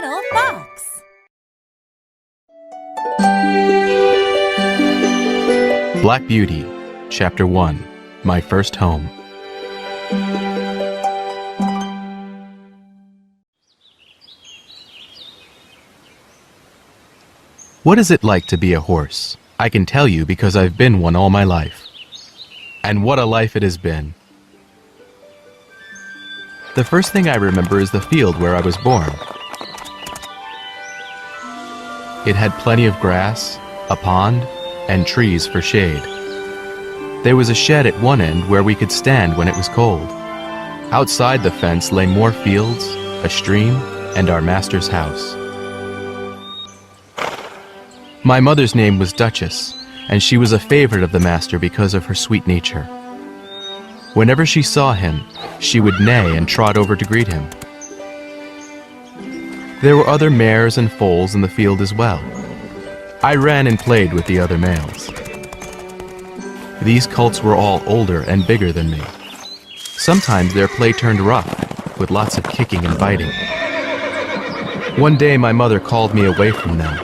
little fox. Black Beauty, Chapter 1, My First Home. What is it like to be a horse? I can tell you because I've been one all my life. And what a life it has been. The first thing I remember is the field where I was born. It had plenty of grass, a pond, and trees for shade. There was a shed at one end where we could stand when it was cold. Outside the fence lay more fields, a stream, and our master's house. My mother's name was Duchess, and she was a favorite of the master because of her sweet nature. Whenever she saw him, she would neigh and trot over to greet him. There were other mares and foals in the field as well. I ran and played with the other males. These colts were all older and bigger than me. Sometimes their play turned rough, with lots of kicking and biting. One day my mother called me away from them.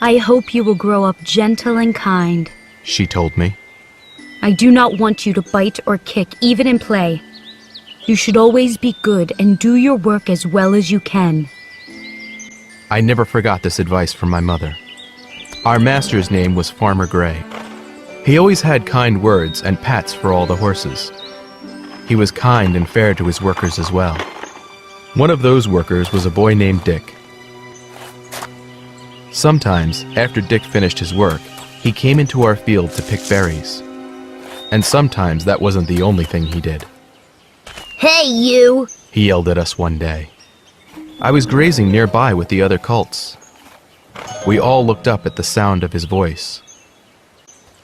I hope you will grow up gentle and kind, She told me. I do not want you to bite or kick, even in play. You should always be good and do your work as well as you can. I never forgot this advice from my mother. Our master's name was Farmer Gray. He always had kind words and pats for all the horses. He was kind and fair to his workers as well. One of those workers was a boy named Dick. Sometimes, after Dick finished his work, he came into our field to pick berries. And sometimes that wasn't the only thing he did. Hey, you! He yelled at us one day. I was grazing nearby with the other colts. We all looked up at the sound of his voice.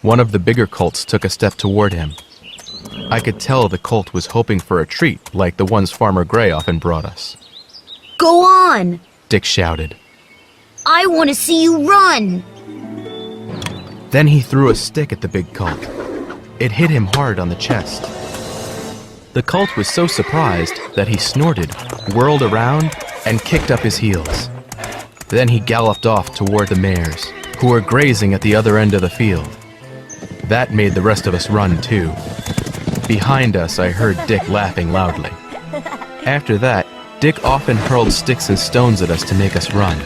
One of the bigger colts took a step toward him. I could tell the colt was hoping for a treat like the ones Farmer Gray often brought us. Go on! Dick shouted. I want to see you run! Then he threw a stick at the big colt. It hit him hard on the chest. The colt was so surprised that he snorted, whirled around, and kicked up his heels. Then he galloped off toward the mares, who were grazing at the other end of the field. That made the rest of us run too. Behind us, I heard Dick laughing loudly. After that, Dick often hurled sticks and stones at us to make us run.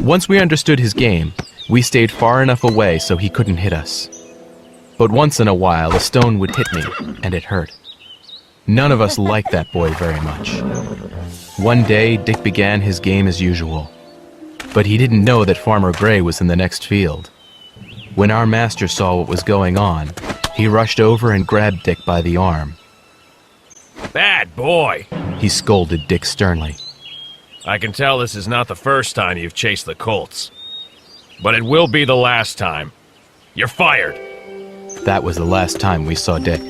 Once we understood his game, we stayed far enough away so he couldn't hit us. But once in a while, a stone would hit me, and it hurt. None of us liked that boy very much. One day, Dick began his game as usual. But he didn't know that Farmer Gray was in the next field. When our master saw what was going on, he rushed over and grabbed Dick by the arm. Bad boy! He scolded Dick sternly. I can tell this is not the first time you've chased the colts. But it will be the last time. You're fired! That was the last time we saw Dick.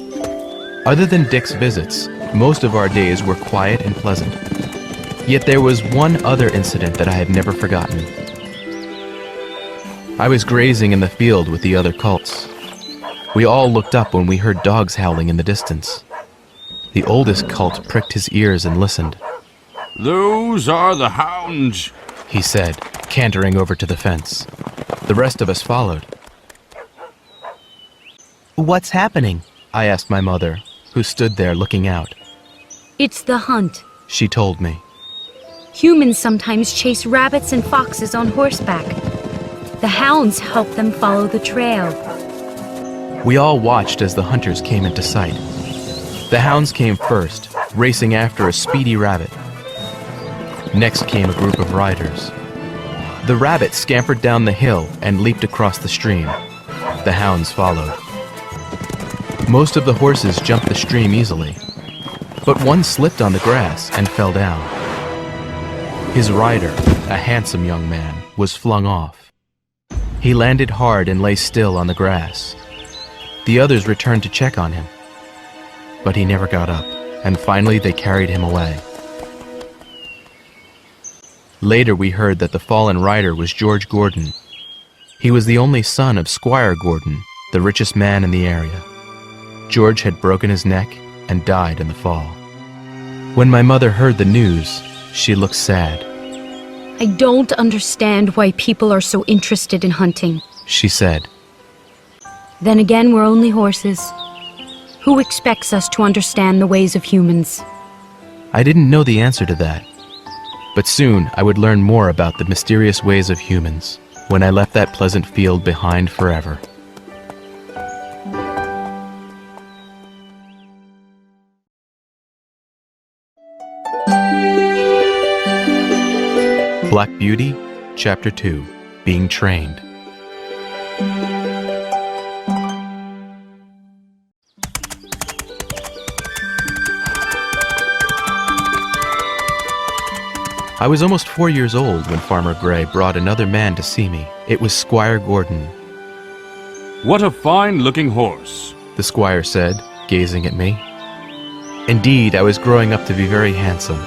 Other than Dick's visits, most of our days were quiet and pleasant. Yet there was one other incident that I have never forgotten. I was grazing in the field with the other colts. We all looked up when we heard dogs howling in the distance. The oldest colt pricked his ears and listened. Those are the hounds, he said, cantering over to the fence. The rest of us followed. What's happening? I asked my mother, who stood there looking out. It's the hunt. She told me. Humans sometimes chase rabbits and foxes on horseback. The hounds help them follow the trail. We all watched as the hunters came into sight. The hounds came first, racing after a speedy rabbit. Next came a group of riders. The rabbit scampered down the hill and leaped across the stream. The hounds followed. Most of the horses jumped the stream easily, but one slipped on the grass and fell down. His rider, a handsome young man, was flung off. He landed hard and lay still on the grass. The others returned to check on him, but he never got up, and finally they carried him away. Later we heard that the fallen rider was George Gordon. He was the only son of Squire Gordon, the richest man in the area. George had broken his neck and died in the fall. When my mother heard the news, she looked sad. I don't understand why people are so interested in hunting. She said, Then again, we're only horses. Who expects us to understand the ways of humans? I didn't know the answer to that. But soon I would learn more about the mysterious ways of humans when I left that pleasant field behind forever. Black Beauty, Chapter 2, Being Trained. I was almost 4 years old when Farmer Gray brought another man to see me. It was Squire Gordon. What a fine-looking horse. The squire said, gazing at me. Indeed, I was growing up to be very handsome.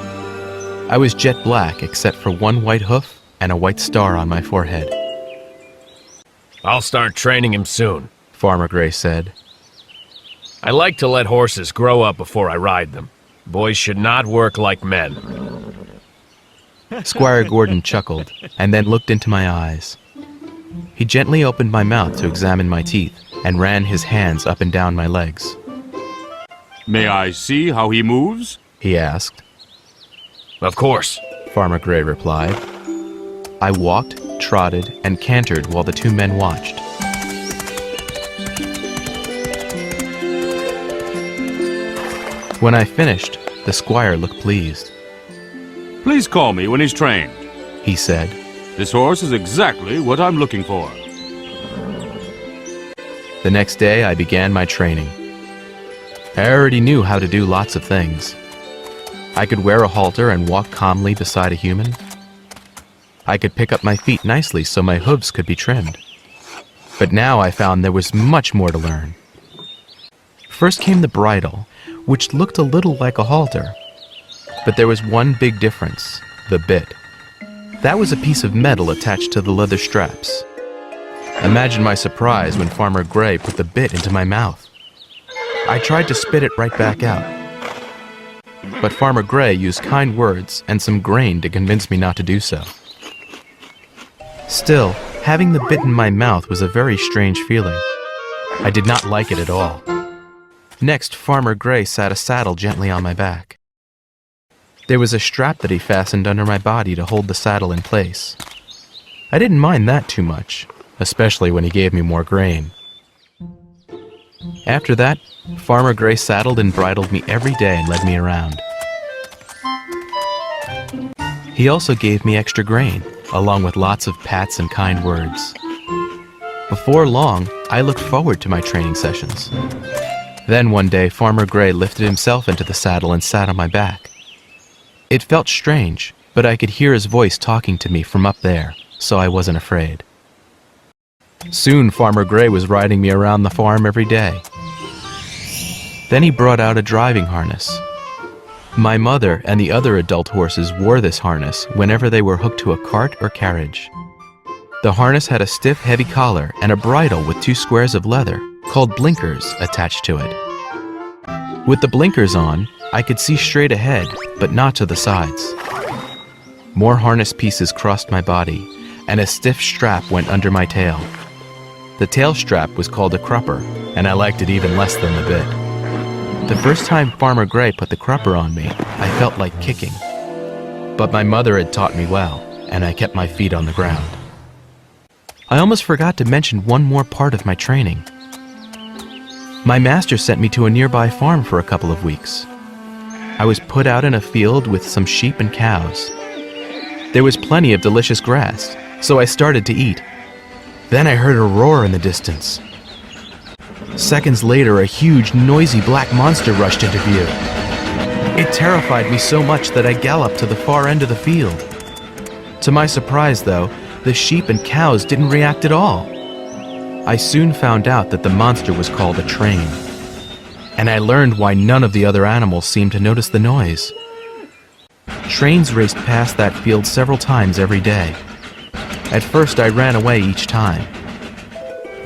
I was jet black except for one white hoof and a white star on my forehead. I'll start training him soon, Farmer Gray said. I like to let horses grow up before I ride them. Boys should not work like men. Squire Gordon chuckled and then looked into my eyes. He gently opened my mouth to examine my teeth and ran his hands up and down my legs. May I see how he moves? He asked. Of course, Farmer Gray replied. I walked, trotted, and cantered while the two men watched. When I finished, the squire looked pleased. Please call me when he's trained. He said, This horse is exactly what I'm looking for. The next day, I began my training. I already knew how to do lots of things. I could wear a halter and walk calmly beside a human. I could pick up my feet nicely so my hooves could be trimmed. But now I found there was much more to learn. First came the bridle, which looked a little like a halter. But there was one big difference, the bit. That was a piece of metal attached to the leather straps. Imagine my surprise when Farmer Gray put the bit into my mouth. I tried to spit it right back out. But Farmer Gray used kind words and some grain to convince me not to do so. Still, having the bit in my mouth was a very strange feeling. I did not like it at all. Next, Farmer Gray sat a saddle gently on my back. There was a strap that he fastened under my body to hold the saddle in place. I didn't mind that too much, especially when he gave me more grain. After that, Farmer Gray saddled and bridled me every day and led me around. He also gave me extra grain, along with lots of pats and kind words. Before long, I looked forward to my training sessions. Then one day, Farmer Gray lifted himself into the saddle and sat on my back. It felt strange, but I could hear his voice talking to me from up there, so I wasn't afraid. Soon Farmer Gray was riding me around the farm every day. Then he brought out a driving harness. My mother and the other adult horses wore this harness whenever they were hooked to a cart or carriage. The harness had a stiff, heavy collar and a bridle with 2 squares of leather, called blinkers, attached to it. With the blinkers on, I could see straight ahead, but not to the sides. More harness pieces crossed my body, and a stiff strap went under my tail. The tail strap was called a crupper, and I liked it even less than the bit. The first time Farmer Gray put the crupper on me, I felt like kicking. But my mother had taught me well, and I kept my feet on the ground. I almost forgot to mention one more part of my training. My master sent me to a nearby farm for a couple of weeks. I was put out in a field with some sheep and cows. There was plenty of delicious grass, so I started to eat. Then I heard a roar in the distance. Seconds later, a huge, noisy black monster rushed into view. It terrified me so much that I galloped to the far end of the field. To my surprise, though, the sheep and cows didn't react at all. I soon found out that the monster was called a train. And I learned why none of the other animals seemed to notice the noise. Trains raced past that field several times every day. At first, I ran away each time.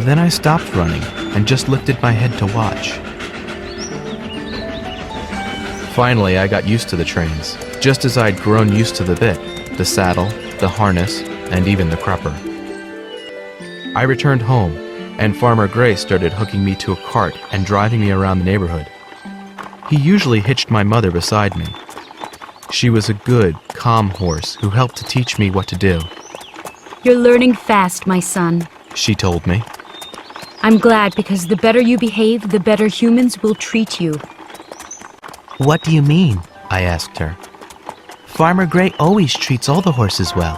Then I stopped running and just lifted my head to watch. Finally, I got used to the trains, just as I'd grown used to the bit, the saddle, the harness, and even the crupper. I returned home, and Farmer Gray started hooking me to a cart and driving me around the neighborhood. He usually hitched my mother beside me. She was a good, calm horse who helped to teach me what to do. You're learning fast, my son. She told me. I'm glad because the better you behave, the better humans will treat you. What do you mean? I asked her. Farmer Gray always treats all the horses well.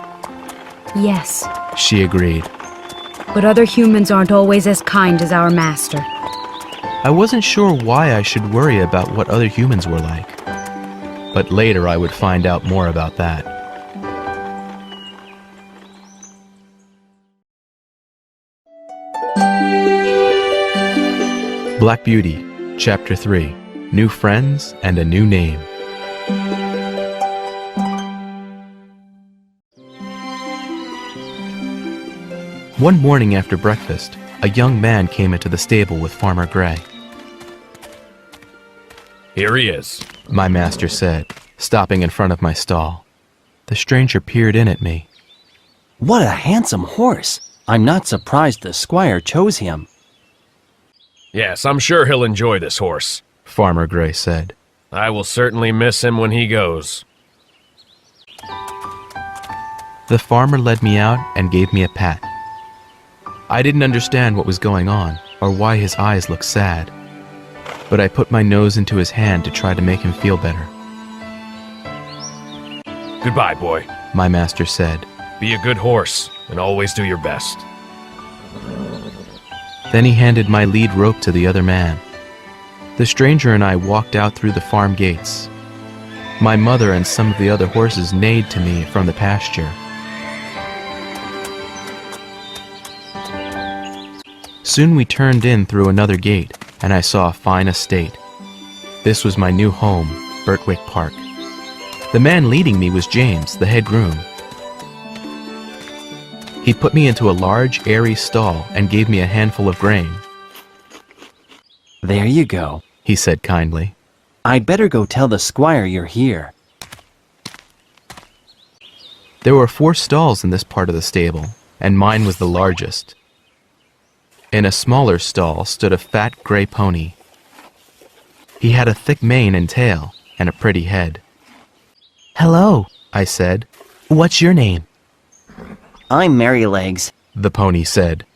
Yes, She agreed. but other humans aren't always as kind as our master. I wasn't sure why I should worry about what other humans were like. But later I would find out more about that. Black Beauty, Chapter 3, New Friends and a New Name. One morning after breakfast, a young man came into the stable with Farmer Gray. Here he is. My master said, stopping in front of my stall. The stranger peered in at me. What a handsome horse! I'm not surprised the squire chose him. Yes, I'm sure he'll enjoy this horse. Farmer Gray said. I will certainly miss him when he goes. The farmer led me out and gave me a pat. I didn't understand what was going on or why his eyes looked sad, but I put my nose into his hand to try to make him feel better. Goodbye, boy. My master said. Be a good horse and always do your best. Then he handed my lead rope to the other man. The stranger and I walked out through the farm gates. My mother and some of the other horses neighed to me from the pasture. Soon we turned in through another gate, and I saw a fine estate. This was my new home, Birtwick Park. The man leading me was James, the head groom. He put me into a large, airy stall and gave me a handful of grain. There you go. He said kindly. I'd better go tell the squire you're here. There were 4 stalls in this part of the stable, and mine was the largest. In a smaller stall stood a fat gray pony. He had a thick mane and tail, and a pretty head. Hello, I said. what's your name? I'm Merrylegs. The pony said.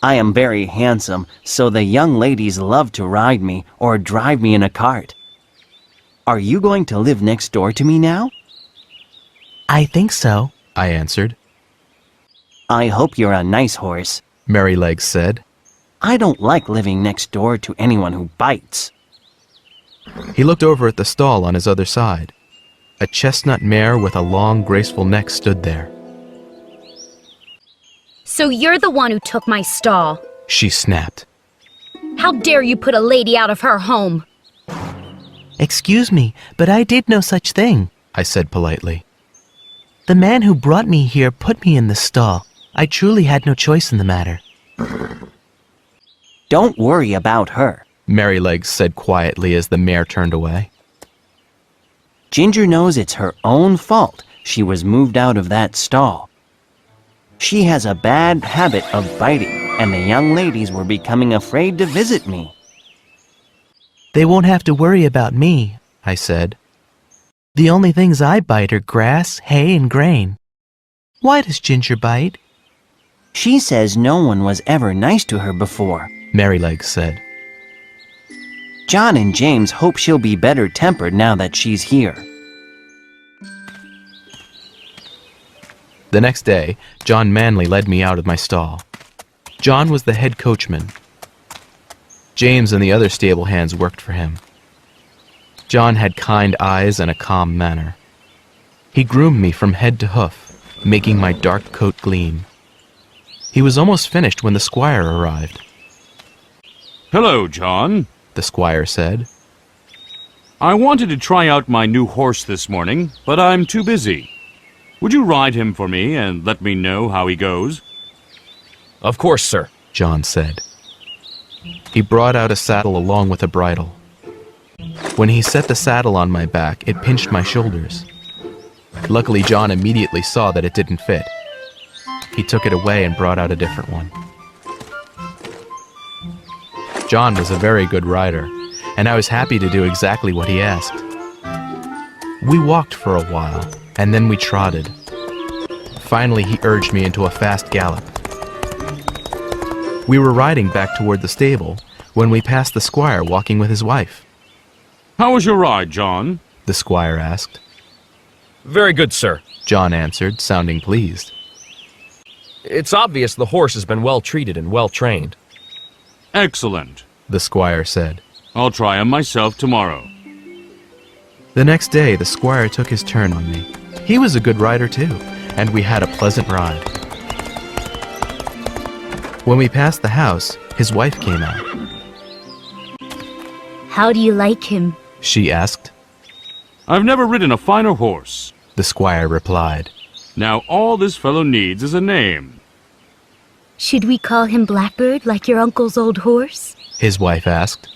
I am very handsome, so the young ladies love to ride me or drive me in a cart. Are you going to live next door to me now? I think so. I answered. I hope you're a nice horse. Merrylegs said. I don't like living next door to anyone who bites. He looked over at the stall on his other side. A chestnut mare with a long, graceful neck stood there. So you're the one who took my stall. She snapped. How dare you put a lady out of her home? Excuse me, but I did no such thing. I said politely. The man who brought me here put me in the stall. I truly had no choice in the matter. Don't worry about her. Merrylegs said quietly as the mare turned away. Ginger knows it's her own fault she was moved out of that stall. She has a bad habit of biting, and the young ladies were becoming afraid to visit me. They won't have to worry about me, I said. The only things I bite are grass, hay, and grain. Why does Ginger bite? She says no one was ever nice to her before. Merrylegs said. John and James hope she'll be better tempered now that she's here. The next day, John Manley led me out of my stall. John was the head coachman. James and the other stable hands worked for him. John had kind eyes and a calm manner. He groomed me from head to hoof, making my dark coat gleam. He was almost finished when the squire arrived. Hello, John. The squire said. I wanted to try out my new horse this morning, but I'm too busy. Would you ride him for me and let me know how he goes? Of course, sir. John said. He brought out a saddle along with a bridle. When he set the saddle on my back, it pinched my shoulders. Luckily, John immediately saw that it didn't fit. He took it away and brought out a different one. John was a very good rider, and I was happy to do exactly what he asked. We walked for a while, and then we trotted. Finally, he urged me into a fast gallop. We were riding back toward the stable when we passed the squire walking with his wife. How was your ride, John? The squire asked. Very good, sir. John answered, sounding pleased. It's obvious the horse has been well treated and well trained. Excellent, the squire said. I'll try him myself tomorrow. The next day, the squire took his turn on me. He was a good rider too, and we had a pleasant ride. When we passed the house, his wife came out. How do you like him? She asked. I've never ridden a finer horse, The squire replied. Now all this fellow needs is a name. Should we call him Blackbird like your uncle's old horse? His wife asked.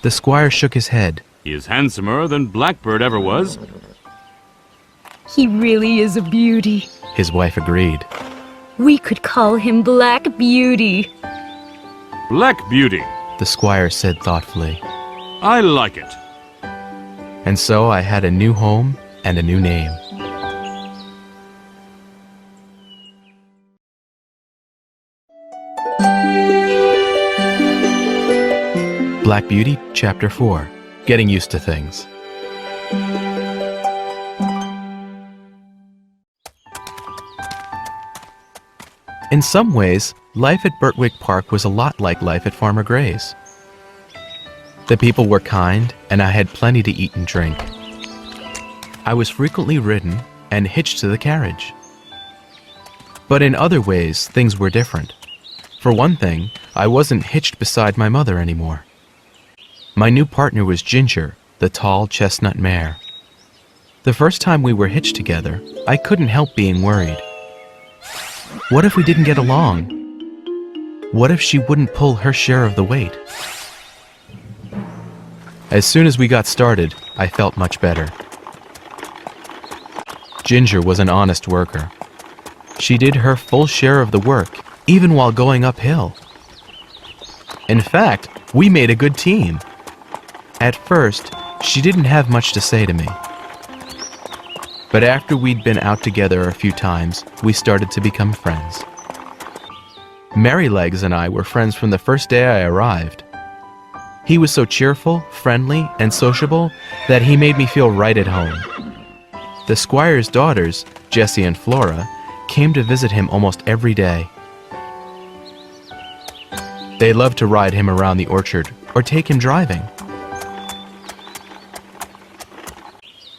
The squire shook his head. He is handsomer than Blackbird ever was. He really is a beauty. His wife agreed. We could call him Black Beauty. Black Beauty. The squire said thoughtfully. I like it. And so I had a new home and a new name. Black Beauty, Chapter 4. Getting Used to Things. In some ways, life at Birtwick Park was a lot like life at Farmer Gray's. The people were kind, and I had plenty to eat and drink. I was frequently ridden and hitched to the carriage. But in other ways, things were different. For one thing, I wasn't hitched beside my mother anymore. My new partner was Ginger, the tall chestnut mare. The first time we were hitched together, I couldn't help being worried. What if we didn't get along? What if she wouldn't pull her share of the weight? As soon as we got started, I felt much better. Ginger was an honest worker. She did her full share of the work, even while going uphill. In fact, we made a good team. At first, she didn't have much to say to me. But after we'd been out together a few times, we started to become friends. Merrylegs and I were friends from the first day I arrived. He was so cheerful, friendly, and sociable that he made me feel right at home. The squire's daughters, Jessie and Flora, came to visit him almost every day. They loved to ride him around the orchard or take him driving.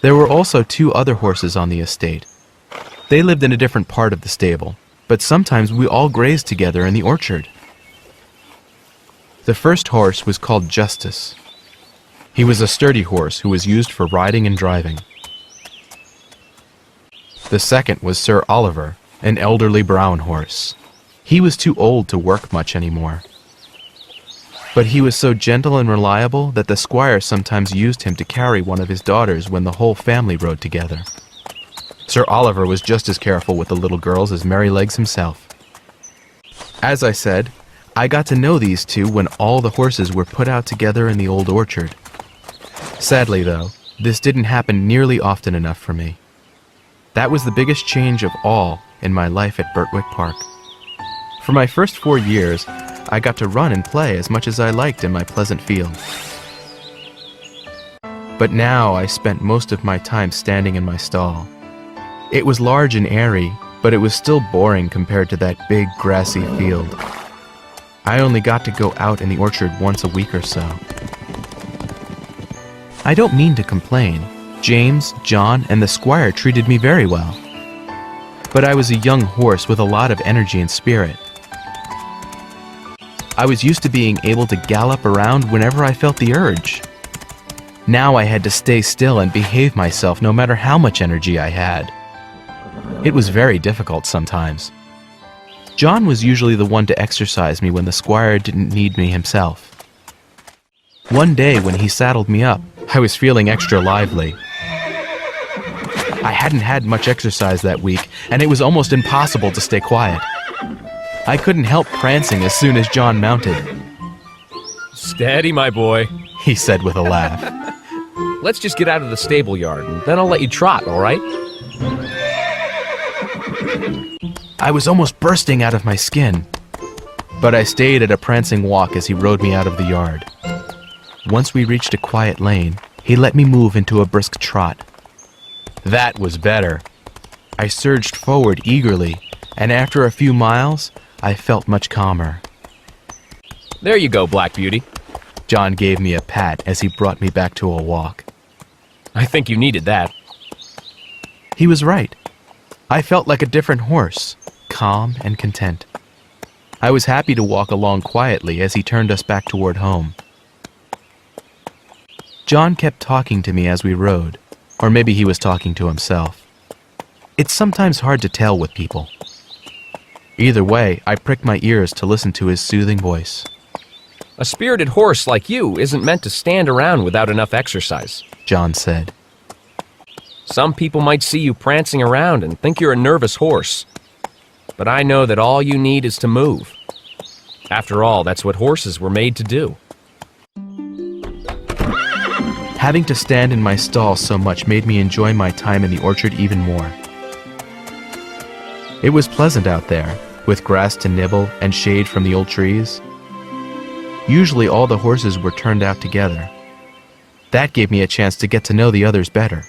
There were also 2 other horses on the estate. They lived in a different part of the stable, but sometimes we all grazed together in the orchard. The first horse was called Justice. He was a sturdy horse who was used for riding and driving. The second was Sir Oliver, an elderly brown horse. He was too old to work much anymore. But he was so gentle and reliable that the squire sometimes used him to carry one of his daughters when the whole family rode together. Sir Oliver was just as careful with the little girls as Merrylegs himself. As I said, I got to know these 2 when all the horses were put out together in the old orchard. Sadly, though, this didn't happen nearly often enough for me. That was the biggest change of all in my life at Birtwick Park. For my first 4 years, I got to run and play as much as I liked in my pleasant field. But now I spent most of my time standing in my stall. It was large and airy, but it was still boring compared to that big grassy field. I only got to go out in the orchard once a week or so. I don't mean to complain. James, John, and the squire treated me very well. But I was a young horse with a lot of energy and spirit. I was used to being able to gallop around whenever I felt the urge. Now I had to stay still and behave myself no matter how much energy I had. It was very difficult sometimes. John was usually the one to exercise me when the squire didn't need me himself. One day when he saddled me up, I was feeling extra lively. I hadn't had much exercise that week, and it was almost impossible to stay quiet. I couldn't help prancing as soon as John mounted, Steady, my boy. he said with a laugh. Let's just get out of the stable yard, and then I'll let you trot, all right? I was almost bursting out of my skin, but I stayed at a prancing walk as he rode me out of the yard. Once we reached a quiet lane, he let me move into a brisk trot. That was better. I surged forward eagerly, and after a few miles, I felt much calmer. There you go, Black Beauty. John gave me a pat as he brought me back to a walk. I think you needed that. He was right. I felt like a different horse, calm and content. I was happy to walk along quietly as he turned us back toward home. John kept talking to me as we rode, or maybe he was talking to himself. It's sometimes hard to tell with people. Either way, I pricked my ears to listen to his soothing voice. A spirited horse like you isn't meant to stand around without enough exercise, John said. Some people might see you prancing around and think you're a nervous horse. But I know that all you need is to move. After all, that's what horses were made to do. Having to stand in my stall so much made me enjoy my time in the orchard even more. It was pleasant out there, with grass to nibble and shade from the old trees. Usually all the horses were turned out together. That gave me a chance to get to know the others better.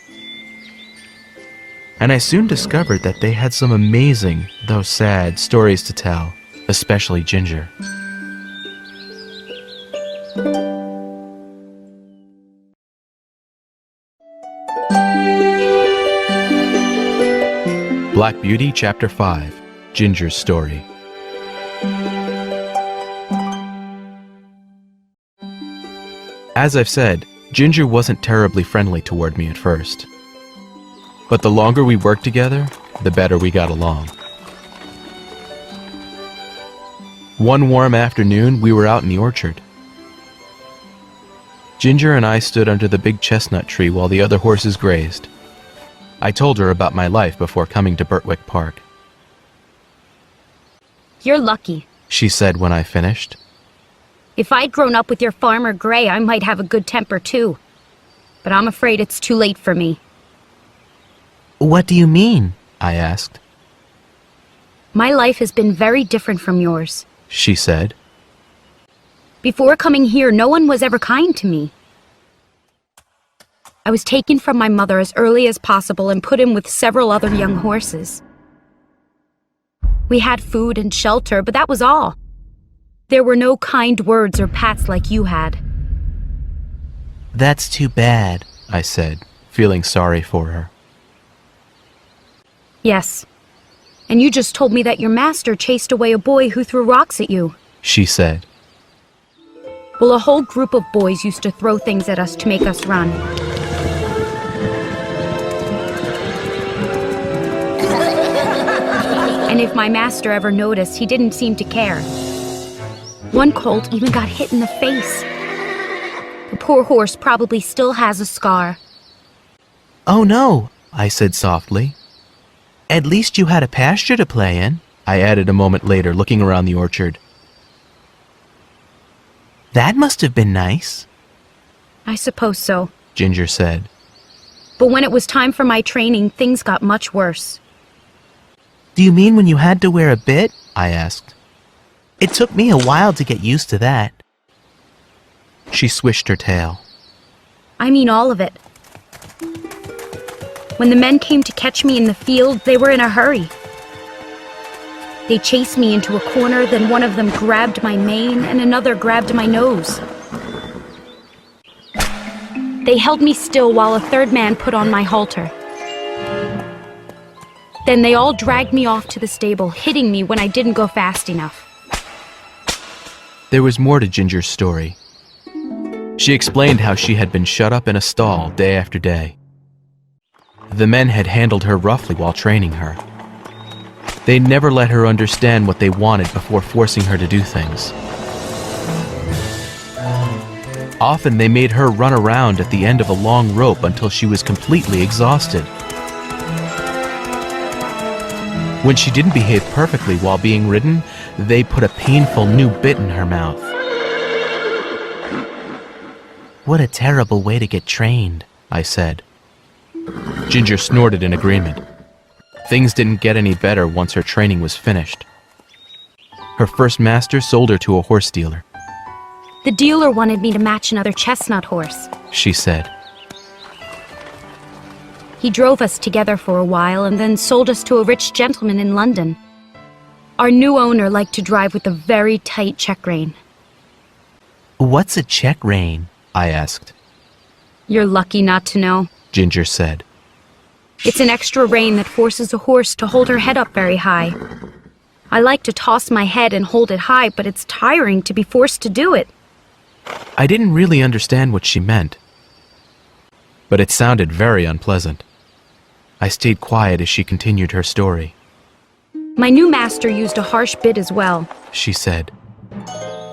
And I soon discovered that they had some amazing, though sad, stories to tell, especially Ginger. Black Beauty, Chapter 5, Ginger's Story. As I've said, Ginger wasn't terribly friendly toward me at first. But the longer we worked together, the better we got along. One warm afternoon, we were out in the orchard. Ginger and I stood under the big chestnut tree while the other horses grazed. I told her about my life before coming to Birtwick Park. You're lucky. She said when I finished. If I'd grown up with your Farmer Gray, I might have a good temper too. But I'm afraid it's too late for me. What do you mean? I asked. My life has been very different from yours. She said. Before coming here, no one was ever kind to me. I was taken from my mother as early as possible and put in with several other young horses. We had food and shelter, but that was all. There were no kind words or pats like you had. That's too bad, I said, feeling sorry for her. Yes. And you just told me that your master chased away a boy who threw rocks at you. She said. Well, a whole group of boys used to throw things at us to make us run. And if my master ever noticed, he didn't seem to care. One colt even got hit in the face. The poor horse probably still has a scar. Oh no, I said softly. at least you had a pasture to play in. I added a moment later, looking around the orchard. That must have been nice, I suppose so. Ginger said. But when it was time for my training, things got much worse. Do you mean when you had to wear a bit? I asked. It took me a while to get used to that. She swished her tail. I mean all of it. When the men came to catch me in the field, they were in a hurry. They chased me into a corner, then one of them grabbed my mane and another grabbed my nose. They held me still while a third man put on my halter. Then they all dragged me off to the stable, hitting me when I didn't go fast enough. There was more to Ginger's story. She explained how she had been shut up in a stall day after day. The men had handled her roughly while training her. They never let her understand what they wanted before forcing her to do things. Often they made her run around at the end of a long rope until she was completely exhausted. When she didn't behave perfectly while being ridden, they put a painful new bit in her mouth. What a terrible way to get trained, I said. Ginger snorted in agreement. Things didn't get any better once her training was finished. Her first master sold her to a horse dealer. The dealer wanted me to match another chestnut horse. She said. He drove us together for a while and then sold us to a rich gentleman in London. Our new owner liked to drive with a very tight check rein. What's a check rein? I asked. You're lucky not to know. Ginger said. It's an extra rein that forces a horse to hold her head up very high. I like to toss my head and hold it high, but it's tiring to be forced to do it. I didn't really understand what she meant, but it sounded very unpleasant. I stayed quiet as she continued her story. My new master used a harsh bit as well, She said.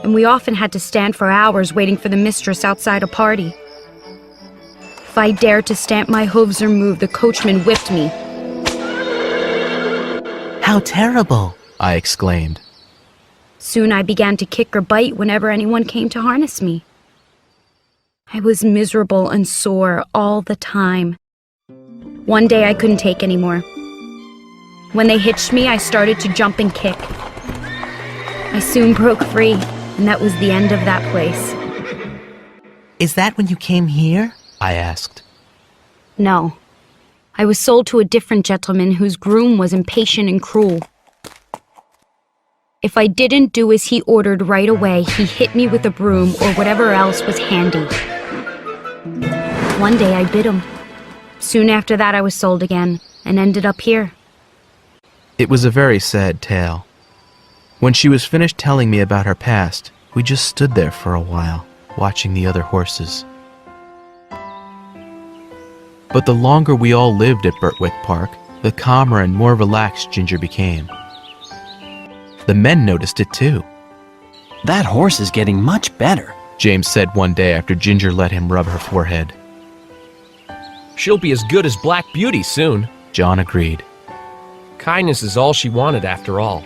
and we often had to stand for hours waiting for the mistress outside a party. If I dared to stamp my hooves or move, the coachman whipped me. How terrible! I exclaimed. Soon I began to kick or bite whenever anyone came to harness me. I was miserable and sore all the time. One day I couldn't take any more. When they hitched me, I started to jump and kick. I soon broke free, and that was the end of that place. Is that when you came here? I asked. No. I was sold to a different gentleman whose groom was impatient and cruel. If I didn't do as he ordered right away, he hit me with a broom or whatever else was handy. One day I bit him. Soon after that I was sold again and ended up here. It was a very sad tale. When she was finished telling me about her past, we just stood there for a while, watching the other horses. But the longer we all lived at Birtwick Park, the calmer and more relaxed Ginger became. The men noticed it too. That horse is getting much better. James said one day after Ginger let him rub her forehead. She'll be as good as Black Beauty soon. John agreed. Kindness is all she wanted after all.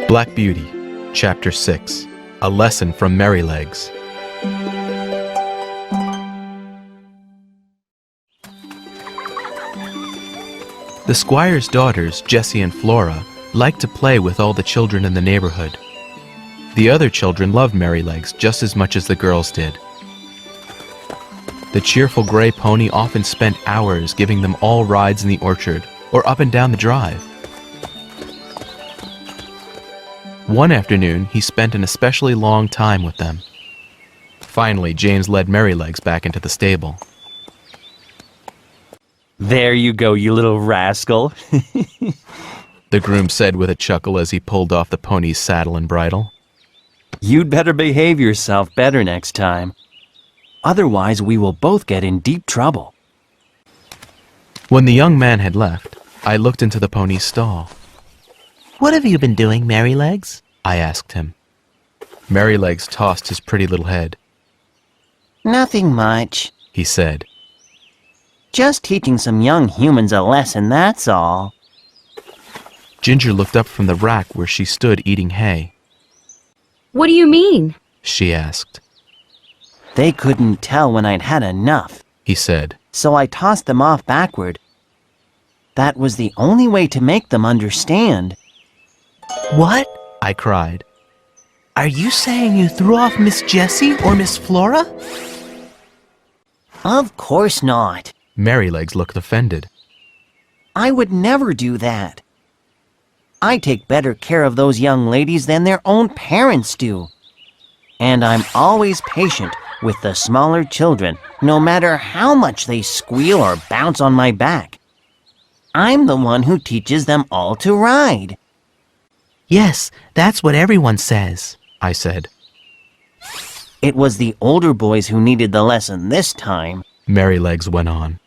Black Beauty, Chapter 6, A Lesson from Merrylegs. The squire's daughters, Jessie and Flora, liked to play with all the children in the neighborhood. The other children loved Merrylegs just as much as the girls did. The cheerful gray pony often spent hours giving them all rides in the orchard or up and down the drive. One afternoon, he spent an especially long time with them. Finally, James led Merrylegs back into the stable. There you go, you little rascal. The groom said with a chuckle as he pulled off the pony's saddle and bridle. You'd better behave yourself better next time. Otherwise, we will both get in deep trouble. When the young man had left, I looked into the pony's stall. What have you been doing, Merrylegs? I asked him. Merrylegs tossed his pretty little head. Nothing much. He said. Just teaching some young humans a lesson, that's all. Ginger looked up from the rack where she stood eating hay. What do you mean? She asked. They couldn't tell when I'd had enough, He said. so I tossed them off backward. That was the only way to make them understand. What? I cried. Are you saying you threw off Miss Jessie or Miss Flora? Of course not. Merrylegs looked offended. I would never do that. I take better care of those young ladies than their own parents do. And I'm always patient with the smaller children, no matter how much they squeal or bounce on my back. I'm the one who teaches them all to ride. Yes, that's what everyone says, I said. It was the older boys who needed the lesson this time. Merrylegs went on.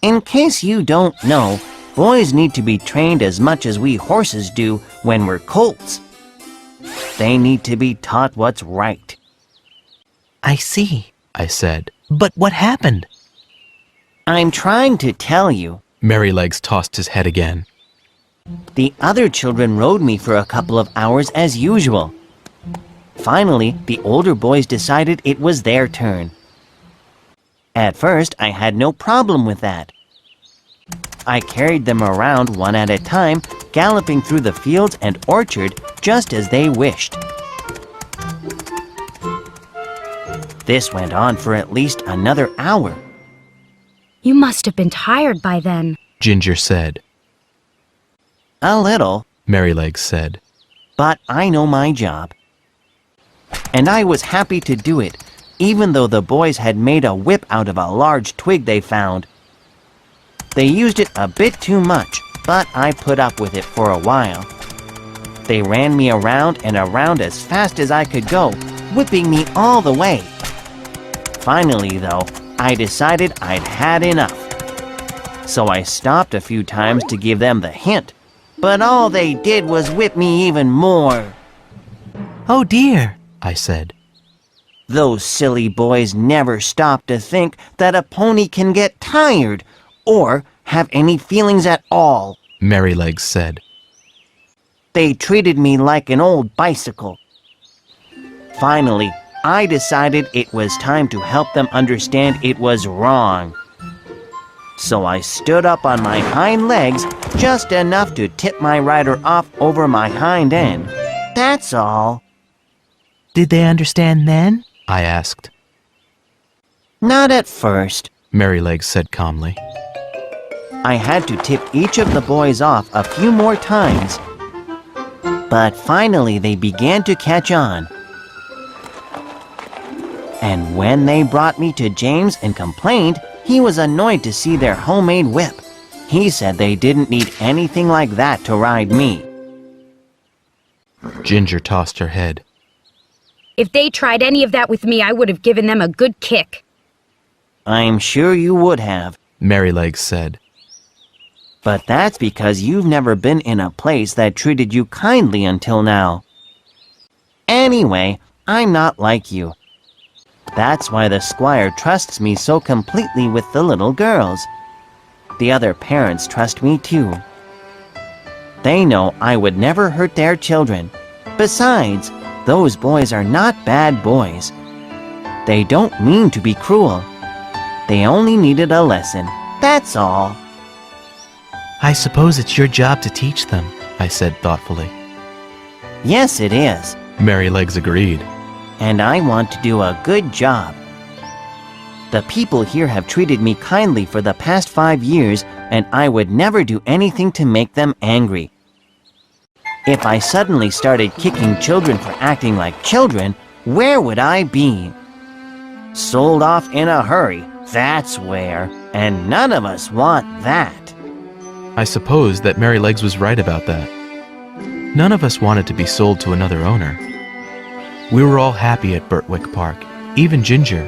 In case you don't know, boys need to be trained as much as we horses do when we're colts. They need to be taught what's right. I see, I said. but what happened? I'm trying to tell you. Merrylegs tossed his head again. The other children rode me for a couple of hours as usual. Finally, the older boys decided it was their turn. At first, I had no problem with that. I carried them around one at a time, galloping through the fields and orchard just as they wished. This went on for at least another hour. You must have been tired by then. Ginger said. A little, Merrylegs said. but I know my job. And I was happy to do it, even though the boys had made a whip out of a large twig they found. They used it a bit too much, but I put up with it for a while. They ran me around and around as fast as I could go, whipping me all the way. Finally, though, I decided I'd had enough. So I stopped a few times to give them the hint, but all they did was whip me even more. Oh dear, I said. Those silly boys never stop to think that a pony can get tired or have any feelings at all. Merrylegs said. They treated me like an old bicycle. Finally, I decided it was time to help them understand it was wrong. So I stood up on my hind legs just enough to tip my rider off over my hind end. That's all. did they understand then? I asked. Not at first. Merrylegs said calmly. I had to tip each of the boys off a few more times. But finally they began to catch on. And when they brought me to James and complained, he was annoyed to see their homemade whip. He said they didn't need anything like that to ride me. Ginger tossed her head. If they tried any of that with me, I would have given them a good kick. I'm sure you would have. Merrylegs said. But that's because you've never been in a place that treated you kindly until now. Anyway, I'm not like you. That's why the squire trusts me so completely with the little girls. The other parents trust me too. They know I would never hurt their children. Besides, those boys are not bad boys. They don't mean to be cruel. They only needed a lesson, that's all. I suppose it's your job to teach them, I said thoughtfully. Yes, it is. Merrylegs agreed. And I want to do a good job. The people here have treated me kindly for the past 5 years, and I would never do anything to make them angry. If I suddenly started kicking children for acting like children, where would I be? Sold off in a hurry, that's where, and none of us want that. I suppose that Merrylegs was right about that. None of us wanted to be sold to another owner. We were all happy at Birtwick Park, even Ginger,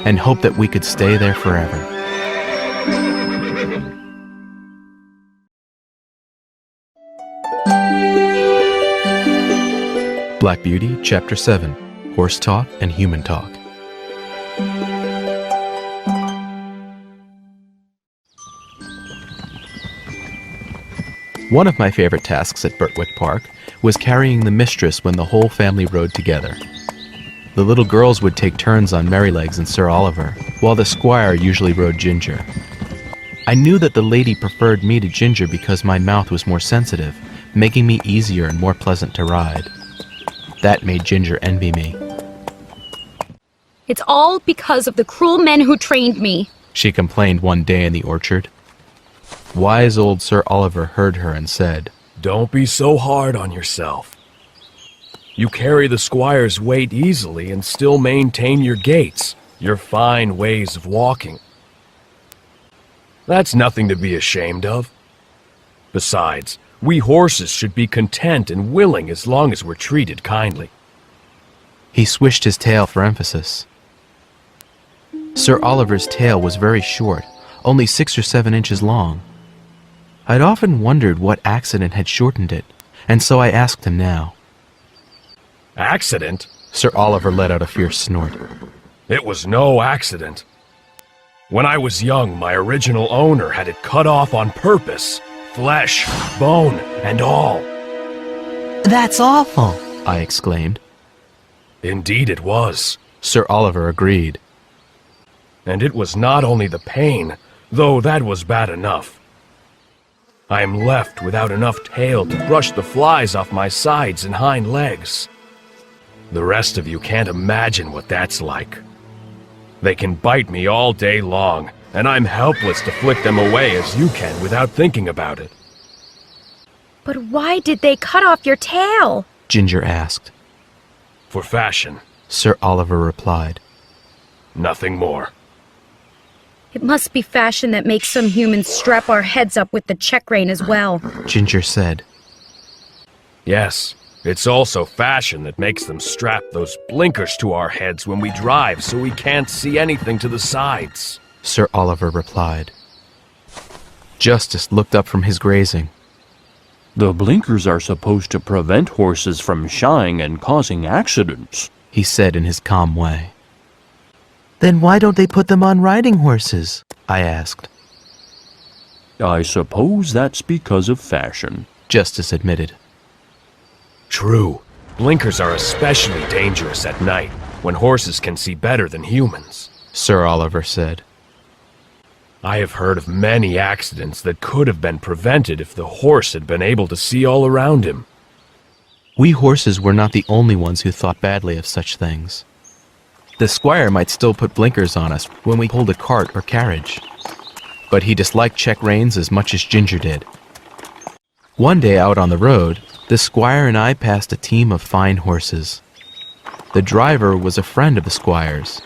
and hoped that we could stay there forever. Black Beauty, Chapter 7, Horse Talk and Human Talk. One of my favorite tasks at Birtwick Park was carrying the mistress when the whole family rode together. The little girls would take turns on Merrylegs and Sir Oliver, while the squire usually rode Ginger. I knew that the lady preferred me to Ginger because my mouth was more sensitive, making me easier and more pleasant to ride. That made Ginger envy me. It's all because of the cruel men who trained me. She complained one day in the orchard. Wise old Sir Oliver heard her and said, Don't be so hard on yourself. You carry the squire's weight easily and still maintain your gaits, your fine ways of walking. That's nothing to be ashamed of. Besides, we horses should be content and willing as long as we're treated kindly. He swished his tail for emphasis. Sir Oliver's tail was very short, only 6 or 7 inches long. I'd often wondered what accident had shortened it, and so I asked him now. Accident? Sir Oliver let out a fierce snort. It was no accident. When I was young, my original owner had it cut off on purpose. Flesh, bone, and all. That's awful, I exclaimed. Indeed it was. Sir Oliver agreed. And it was not only the pain, though that was bad enough. I am left without enough tail to brush the flies off my sides and hind legs. The rest of you can't imagine what that's like. They can bite me all day long, and I'm helpless to flick them away as you can without thinking about it. But why did they cut off your tail? Ginger asked. For fashion. Sir Oliver replied. Nothing more. It must be fashion that makes some humans strap our heads up with the check rein as well. Ginger said. Yes, it's also fashion that makes them strap those blinkers to our heads when we drive so we can't see anything to the sides. Sir Oliver replied. Justice looked up from his grazing. The blinkers are supposed to prevent horses from shying and causing accidents, He said in his calm way. Then why don't they put them on riding horses? I asked. I suppose that's because of fashion. Justice admitted. True. Blinkers are especially dangerous at night, when horses can see better than humans. Sir Oliver said. I have heard of many accidents that could have been prevented if the horse had been able to see all around him. We horses were not the only ones who thought badly of such things. The squire might still put blinkers on us when we pulled a cart or carriage, but he disliked check reins as much as Ginger did. One day out on the road, the squire and I passed a team of fine horses. The driver was a friend of the squire's.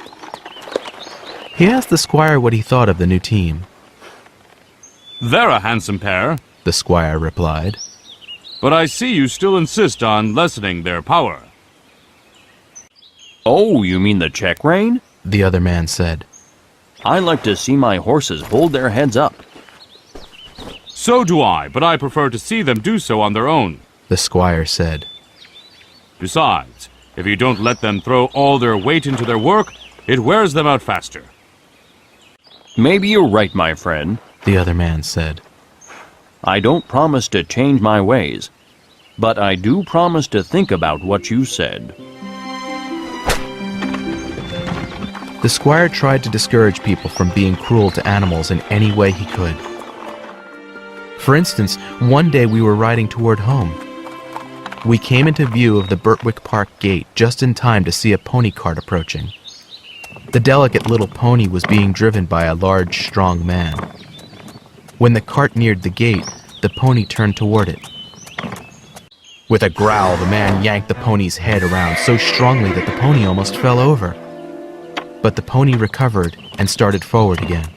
He asked the squire what he thought of the new team. They're a handsome pair, The squire replied. but I see you still insist on lessening their power. Oh, you mean the check rein? The other man said. I like to see my horses hold their heads up. So do I, but I prefer to see them do so on their own. The squire said. Besides, if you don't let them throw all their weight into their work, it wears them out faster. Maybe you're right, my friend, The other man said. I don't promise to change my ways, but I do promise to think about what you said. The squire tried to discourage people from being cruel to animals in any way he could. For instance, one day we were riding toward home. We came into view of the Birtwick Park gate just in time to see a pony cart approaching. The delicate little pony was being driven by a large, strong man. When the cart neared the gate, the pony turned toward it. With a growl, the man yanked the pony's head around so strongly that the pony almost fell over. But the pony recovered and started forward again.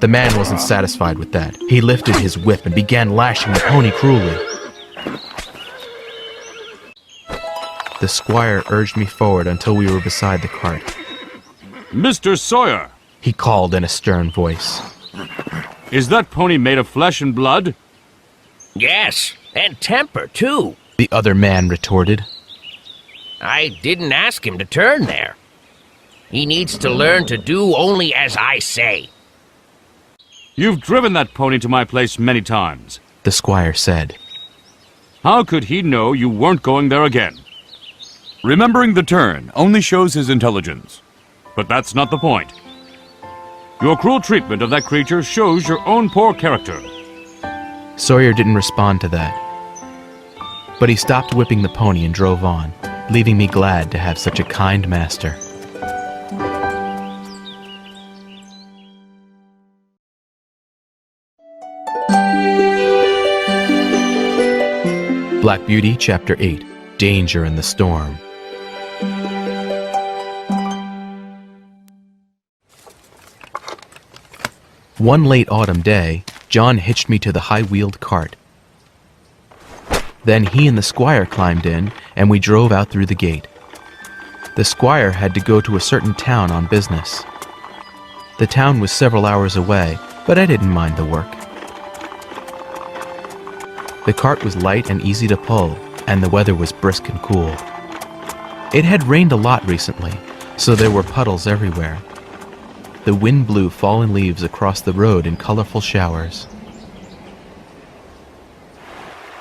The man wasn't satisfied with that. He lifted his whip and began lashing the pony cruelly. The squire urged me forward until we were beside the cart. Mr. Sawyer, He called in a stern voice. is that pony made of flesh and blood? Yes, and temper, too. The other man retorted. I didn't ask him to turn there. He needs to learn to do only as I say. You've driven that pony to my place many times. The squire said. How could he know you weren't going there again? Remembering the turn only shows his intelligence. But that's not the point. Your cruel treatment of that creature shows your own poor character. Sawyer didn't respond to that. But he stopped whipping the pony and drove on, leaving me glad to have such a kind master. Black Beauty, Chapter 8, Danger in the Storm. One late autumn day, John hitched me to the high-wheeled cart. Then he and the squire climbed in, and we drove out through the gate. The squire had to go to a certain town on business. The town was several hours away, but I didn't mind the work. The cart was light and easy to pull, and the weather was brisk and cool. It had rained a lot recently, so there were puddles everywhere. The wind blew fallen leaves across the road in colorful showers.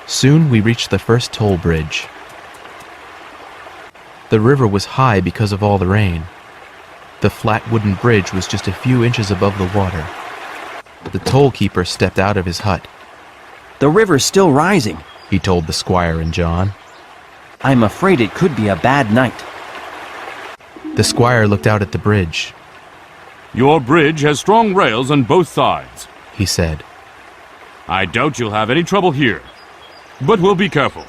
Soon we reached the first toll bridge. The river was high because of all the rain. The flat wooden bridge was just a few inches above the water. The toll keeper stepped out of his hut. The river's still rising. He told the squire and John. I'm afraid it could be a bad night. The squire looked out at the bridge. Your bridge has strong rails on both sides, He said. I doubt you'll have any trouble here, but we'll be careful.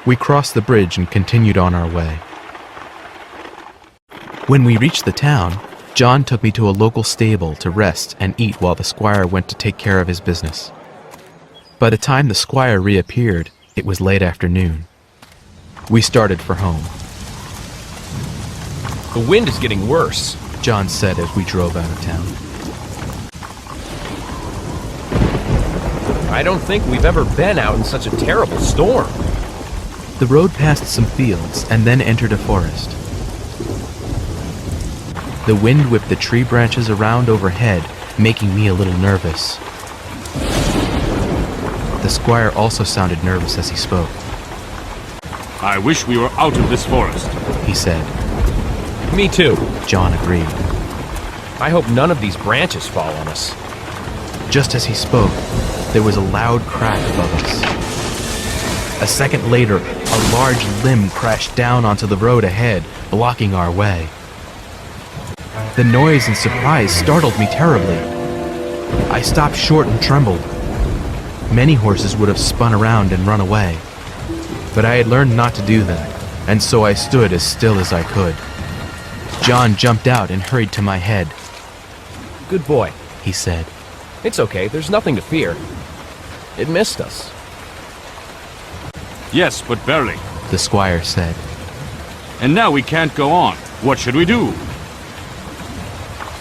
We crossed the bridge and continued on our way. When we reached the town, John took me to a local stable to rest and eat while the squire went to take care of his business. By the time the squire reappeared, it was late afternoon. We started for home. The wind is getting worse. John said as we drove out of town. I don't think we've ever been out in such a terrible storm. The road passed some fields and then entered a forest. The wind whipped the tree branches around overhead, making me a little nervous. The squire also sounded nervous as he spoke. I wish we were out of this forest. He said. Me too. John agreed. I hope none of these branches fall on us. Just as he spoke, there was a loud crack above us. A second later, a large limb crashed down onto the road ahead, blocking our way. The noise and surprise startled me terribly. I stopped short and trembled. Many horses would have spun around and run away. But I had learned not to do that, and so I stood as still as I could. John jumped out and hurried to my head. Good boy. He said. It's okay, there's nothing to fear. It missed us. Yes, but barely. The squire said. And now we can't go on. What should we do?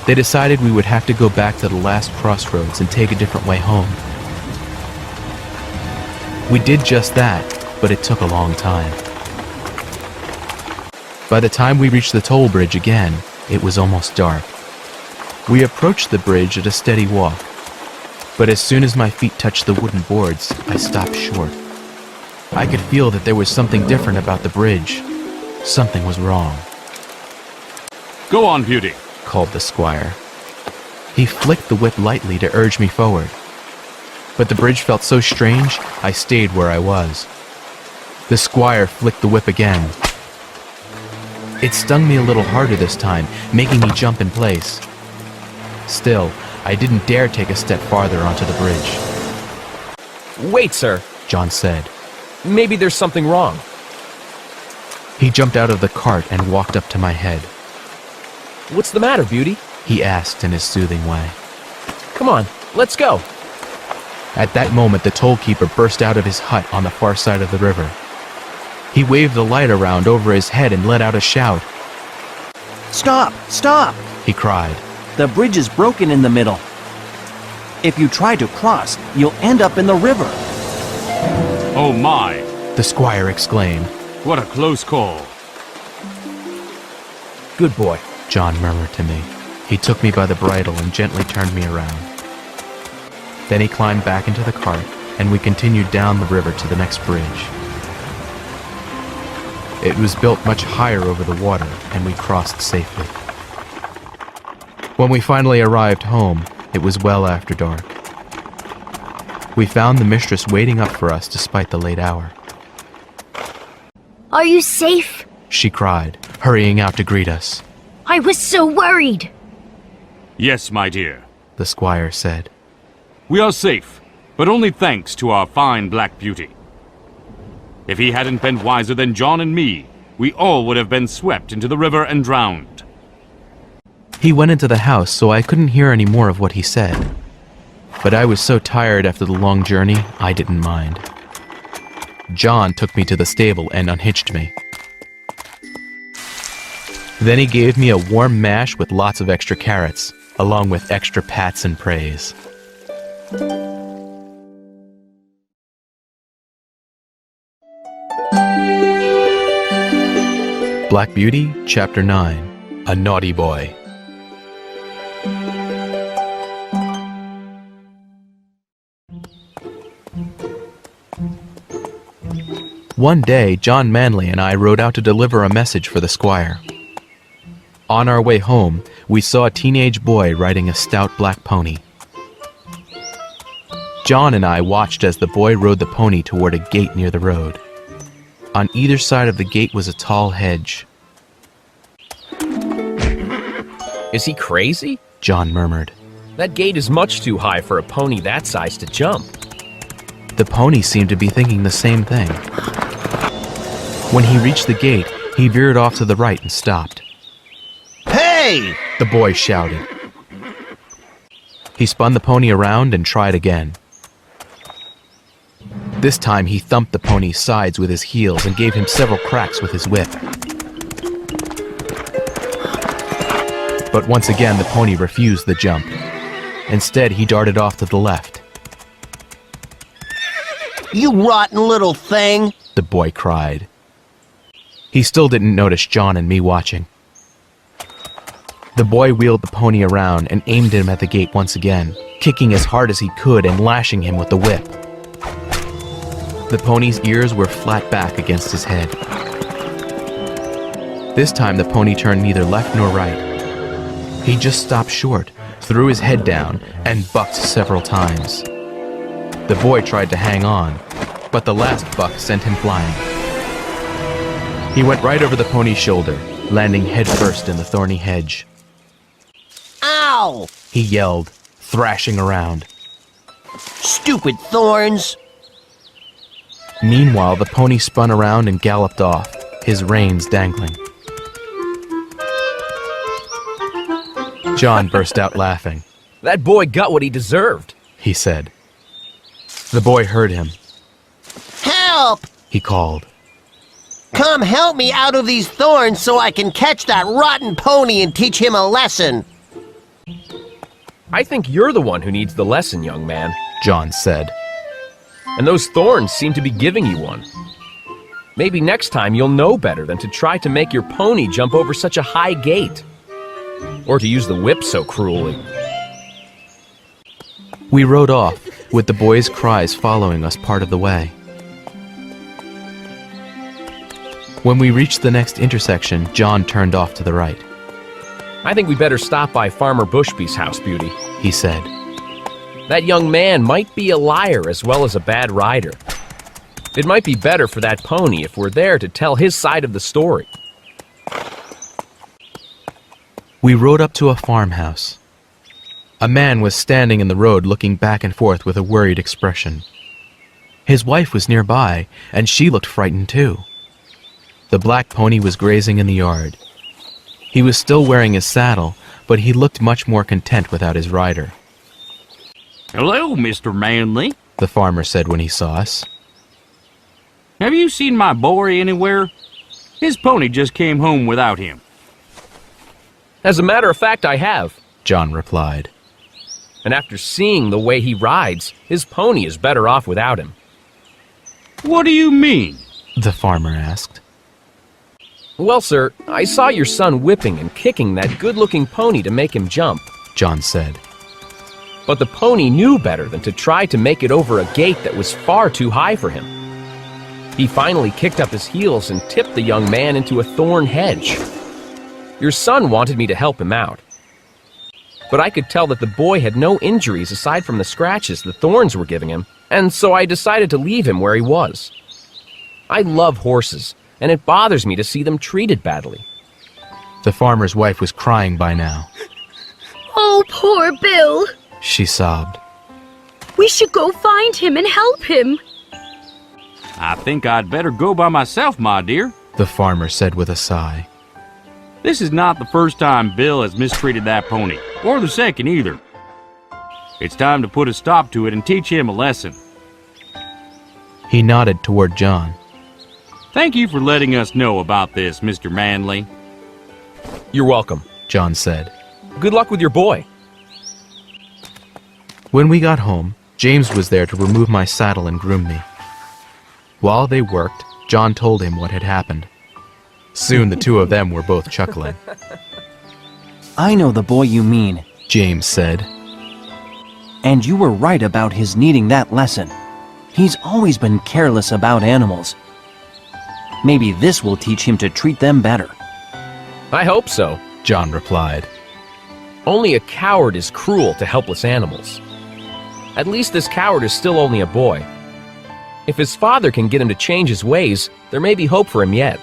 They decided we would have to go back to the last crossroads and take a different way home. We did just that, but it took a long time. By the time we reached the toll bridge again, it was almost dark. We approached the bridge at a steady walk, but as soon as my feet touched the wooden boards, I stopped short. I could feel that there was something different about the bridge. Something was wrong. Go on, Beauty, called the squire. He flicked the whip lightly to urge me forward. But the bridge felt so strange, I stayed where I was. The squire flicked the whip again. It stung me a little harder this time, making me jump in place. Still, I didn't dare take a step farther onto the bridge. Wait, sir, John said. Maybe there's something wrong. He jumped out of the cart and walked up to my head. What's the matter, Beauty? He asked in his soothing way. Come on, let's go. At that moment, the toll keeper burst out of his hut on the far side of the river. He waved the light around over his head and let out a shout. Stop! Stop! He cried. The bridge is broken in the middle. If you try to cross, you'll end up in the river. Oh my! The squire exclaimed. What a close call. Good boy, John murmured to me. He took me by the bridle and gently turned me around. Then he climbed back into the cart, and we continued down the river to the next bridge. It was built much higher over the water, and we crossed safely. When we finally arrived home, it was well after dark. We found the mistress waiting up for us despite the late hour. Are you safe? She cried, hurrying out to greet us. I was so worried. Yes, my dear. The squire said. We are safe, but only thanks to our fine Black Beauty. If he hadn't been wiser than John and me, we all would have been swept into the river and drowned. He went into the house, so I couldn't hear any more of what he said. But I was so tired after the long journey, I didn't mind. John took me to the stable and unhitched me. Then he gave me a warm mash with lots of extra carrots, along with extra pats and praise. Black Beauty, Chapter 9, A Naughty Boy. One day, John Manley and I rode out to deliver a message for the squire. On our way home, we saw a teenage boy riding a stout black pony. John and I watched as the boy rode the pony toward a gate near the road. On either side of the gate was a tall hedge. Is he crazy? John murmured. That gate is much too high for a pony that size to jump. The pony seemed to be thinking the same thing. When he reached the gate, he veered off to the right and stopped. Hey! The boy shouted. He spun the pony around and tried again. This time he thumped the pony's sides with his heels and gave him several cracks with his whip. But once again the pony refused the jump. Instead, he darted off to the left. You rotten little thing! The boy cried. He still didn't notice John and me watching. The boy wheeled the pony around and aimed him at the gate once again, kicking as hard as he could and lashing him with the whip. The pony's ears were flat back against his head. This time the pony turned neither left nor right. He just stopped short, threw his head down, and bucked several times. The boy tried to hang on, but the last buck sent him flying. He went right over the pony's shoulder, landing headfirst in the thorny hedge. Ow! He yelled, thrashing around. Stupid thorns! Meanwhile, the pony spun around and galloped off, his reins dangling. John burst out laughing. That boy got what he deserved, he said. The boy heard him. Help! He called. Come help me out of these thorns so I can catch that rotten pony and teach him a lesson. I think you're the one who needs the lesson, young man. John said. And those thorns seem to be giving you one. Maybe next time you'll know better than to try to make your pony jump over such a high gate. Or to use the whip so cruelly. We rode off, with the boy's cries following us part of the way. When we reached the next intersection, John turned off to the right. I think we better stop by Farmer Bushby's house, Beauty, he said. That young man might be a liar as well as a bad rider. It might be better for that pony if we're there to tell his side of the story. We rode up to a farmhouse. A man was standing in the road looking back and forth with a worried expression. His wife was nearby, and she looked frightened too. The black pony was grazing in the yard. He was still wearing his saddle, but he looked much more content without his rider. Hello, Mr. Manley. The farmer said when he saw us. Have you seen my boy anywhere? His pony just came home without him. As a matter of fact, I have, John replied. And after seeing the way he rides, his pony is better off without him. What do you mean? The farmer asked. Well, sir, I saw your son whipping and kicking that good-looking pony to make him jump, John said. But the pony knew better than to try to make it over a gate that was far too high for him. He finally kicked up his heels and tipped the young man into a thorn hedge. Your son wanted me to help him out. But I could tell that the boy had no injuries aside from the scratches the thorns were giving him, and so I decided to leave him where he was. I love horses, and it bothers me to see them treated badly. The farmer's wife was crying by now. Oh, poor Bill. She sobbed. We should go find him and help him. I think I'd better go by myself, my dear. The farmer said with a sigh. This is not the first time Bill has mistreated that pony, or the second either. It's time to put a stop to it and teach him a lesson. He nodded toward John. Thank you for letting us know about this, Mr. Manley. You're welcome. John said. Good luck with your boy. When we got home, James was there to remove my saddle and groom me. While they worked, John told him what had happened. Soon the two of them were both chuckling. I know the boy you mean, James said. and you were right about his needing that lesson. He's always been careless about animals. Maybe this will teach him to treat them better. I hope so. John replied. Only a coward is cruel to helpless animals. At least this coward is still only a boy. If his father can get him to change his ways, there may be hope for him yet.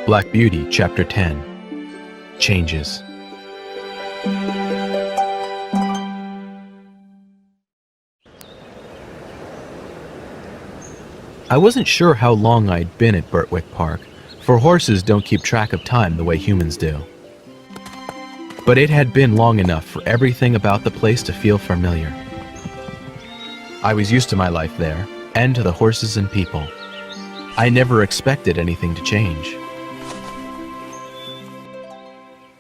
Black Beauty, Chapter 10. Changes. I wasn't sure how long I'd been at Birtwick Park, for horses don't keep track of time the way humans do. But it had been long enough for everything about the place to feel familiar. I was used to my life there, and to the horses and people. I never expected anything to change.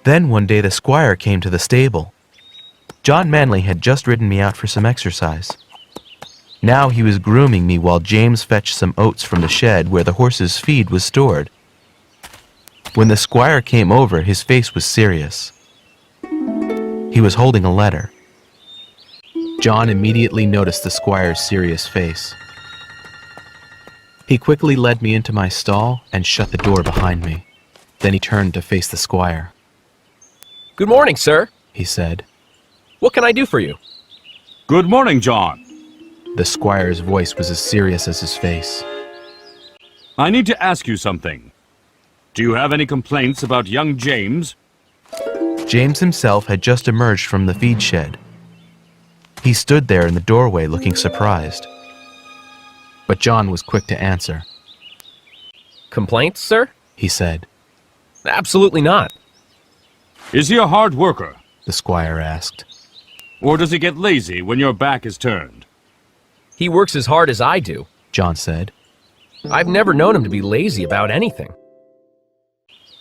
Then one day the squire came to the stable. John Manley had just ridden me out for some exercise. Now he was grooming me while James fetched some oats from the shed where the horses' feed was stored. When the squire came over, his face was serious. He was holding a letter. John immediately noticed the squire's serious face. He quickly led me into my stall and shut the door behind me. Then he turned to face the squire. Good morning, sir, He said. What can I do for you? Good morning, John. The squire's voice was as serious as his face. I need to ask you something. Do you have any complaints about young James? James himself had just emerged from the feed shed. He stood there in the doorway looking surprised. But John was quick to answer. Complaints, sir? He said. Absolutely not. Is he a hard worker? The squire asked. Or does he get lazy when your back is turned? He works as hard as I do. John said. I've never known him to be lazy about anything.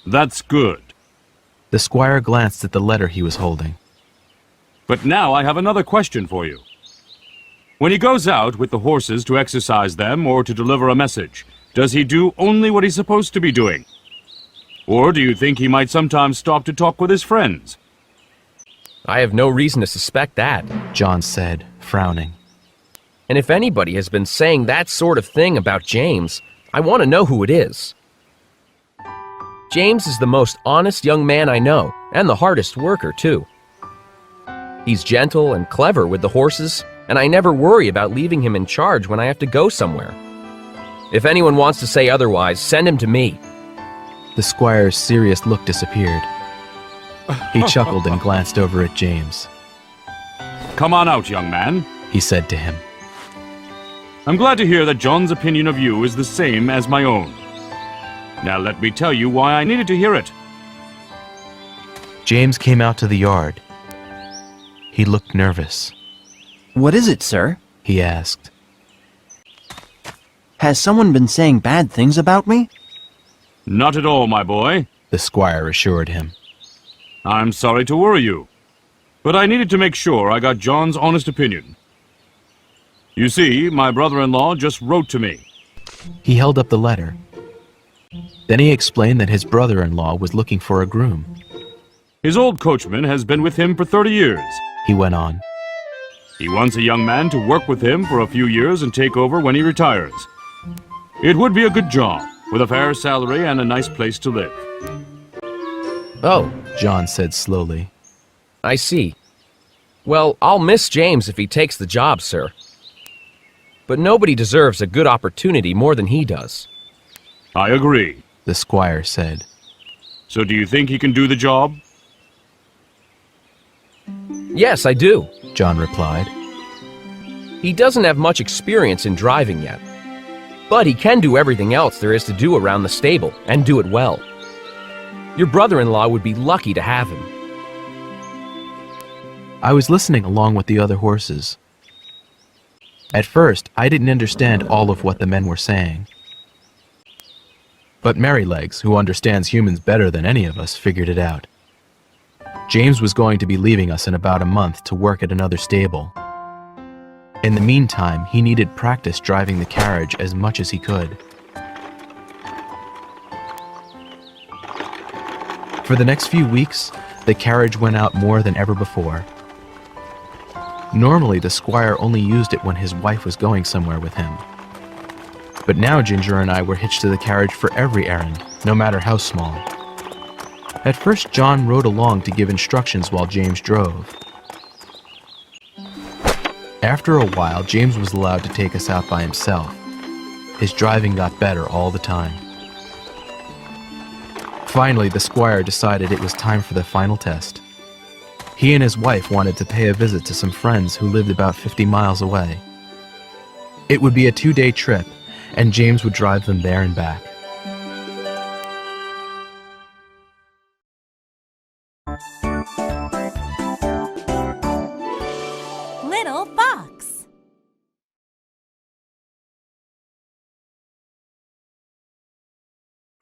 That's good. The squire glanced at the letter he was holding. But now I have another question for you. When he goes out with the horses to exercise them or to deliver a message, does he do only what he's supposed to be doing? Or do you think he might sometimes stop to talk with his friends? I have no reason to suspect that. John said, frowning. And if anybody has been saying that sort of thing about James, I want to know who it is. James is the most honest young man I know, and the hardest worker, too. He's gentle and clever with the horses, and I never worry about leaving him in charge when I have to go somewhere. If anyone wants to say otherwise, send him to me. The squire's serious look disappeared. He chuckled and glanced over at James. Come on out, young man. He said to him. I'm glad to hear that John's opinion of you is the same as my own. Now let me tell you why I needed to hear it. James came out to the yard. He looked nervous. What is it, sir? He asked. Has someone been saying bad things about me? Not at all, my boy. The squire assured him. I'm sorry to worry you, but I needed to make sure I got John's honest opinion. You see, my brother-in-law just wrote to me. He held up the letter. Then he explained that his brother-in-law was looking for a groom. His old coachman has been with him for 30 years. He went on. He wants a young man to work with him for a few years and take over when he retires. It would be a good job, with a fair salary and a nice place to live. Oh, John said slowly. I see. Well, I'll miss James if he takes the job, sir. But nobody deserves a good opportunity more than he does. I agree. The squire said. So do you think he can do the job? Yes, I do. John replied. He doesn't have much experience in driving yet. But he can do everything else there is to do around the stable, and do it well. Your brother-in-law would be lucky to have him. I was listening along with the other horses. At first, I didn't understand all of what the men were saying. But Merrylegs, who understands humans better than any of us, figured it out. James was going to be leaving us in about a month to work at another stable. In the meantime, he needed practice driving the carriage as much as he could. For the next few weeks, the carriage went out more than ever before. Normally, the squire only used it when his wife was going somewhere with him. But now Ginger and I were hitched to the carriage for every errand, no matter how small. At first, John rode along to give instructions while James drove. After a while, James was allowed to take us out by himself. His driving got better all the time. Finally, the squire decided it was time for the final test. He and his wife wanted to pay a visit to some friends who lived about 50 miles away. It would be a 2-day trip, and James would drive them there and back. Little Fox.